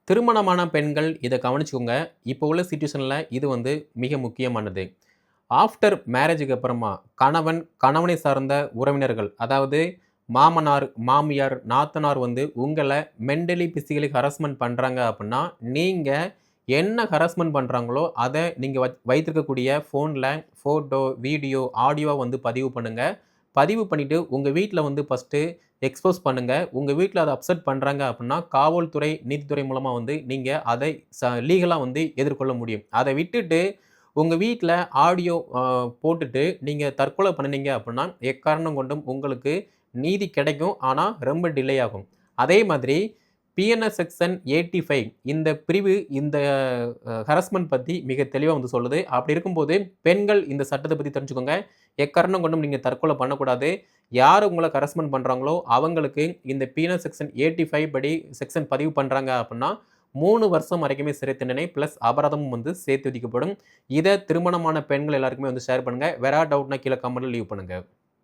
திருமணமான பெண்கள் இத கவனிச்சுக்கோங்க. இப்போ உள்ள சிட்யூவேஷன்ல இது வந்து மிக முக்கியமானது. ஆஃப்டர் மேரேஜுக்கு அப்புறமா கணவனை சார்ந்த உறவினர்கள், அதாவது மாமனார், மாமியார், நாத்தனார் வந்து உங்கள மென்டலி, பிசிக்கலி ஹராஸ்மென்ட் பண்றாங்க அப்புட்ன்னா, நீங்க என்ன ஹராஸ்மென்ட் பண்றாங்களோ, அத நீங்க வைத்திருக்கக்கூடிய ஃபோன்ல ஃபோட்டோ, வீடியோ, ஆடியோவா வந்து பதிவு பண்ணுங்க. பதிவு பண்ணிட்டு உங்க வீட்ல வந்து ஃபர்ஸ்ட்டு எக்ஸ்போஸ் பண்ணுங்க. உங்க வீட்ல அத அப்செட் பண்றாங்க அப்புட்ன்னா, காவல்துறை, நீதித்துறை மூலமா வந்து நீங்க அதை லீகலா வந்து எதிர்கொள்ள முடியும். அத விட்டுட்டு உங்க வீட்ல ஆடியோ போட்டுட்டு நீங்க தற்கொலை பண்ணுனீங்க அப்புட்ன்னா, எக்காரணம் கொண்டும் உங்களுக்கு நீதி கிடைக்கும். ஆனா ரொம்ப டிலே ஆகும். அதே மாதிரி பிஎன்எஸ் செக்ஷன் 85 இந்த பிரிவு இந்த ஹராஸ்மென்ட் பத்தி மிக தெளிவா வந்து சொல்லுது. அப்படி இருக்கும்போது பெண்கள் இந்த சட்டத்த பத்தி தெரிஞ்சுக்கோங்க. எக்காரணம் கொண்டும் நீங்க தற்கொலை பண்ணக்கூடாது. யாரு உங்கள ஹராஸ்மென்ட் பண்றாங்களோ, அவங்களுக்கு இந்த பிஎன்எஸ் செக்ஷன் 85 படி செக்ஷன் பதிவு பண்றாங்க அப்புட்ன்னா, 3 வருஷம் வரைக்குமே சிறை தண்டனை பிளஸ் அபராதமும் வந்து சேர்த்து விதிக்கப்படும். இத திருமணமான பெண்கள் எல்லாருக்குமே வந்து ஷேர் பண்ணுங்க. வேற ஏதாவது டவுட்னா கீழ கமெண்ட்ல லீவ் பண்ணுங்க.